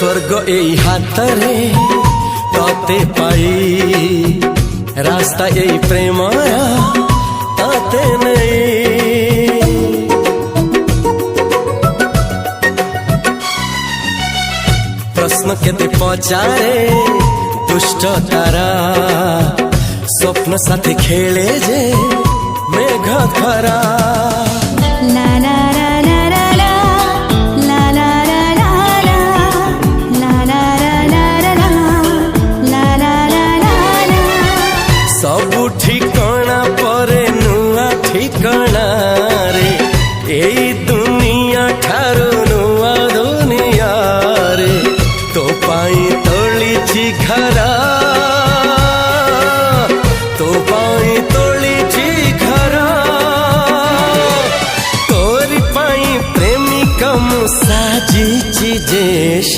स्वर्ग एई हातरे तते पाई रास्ता एई प्रेमया तते नहीं। प्रश्न केते पचारे दुष्ट तारा स्वप्न साथी खेले जे मेघ खरा। ला ला ला ला ला ला ला ला ला ला ला ला ला ला। सबु ठिकाना परे नुआ ठिकाना रे एई दुनिया ठारू नुआ दुनिया रे। तो पाई तोलिछि घरा तो पाई तोलिछि घरा तोरी पाई प्रेमिका मु साजिछि जे।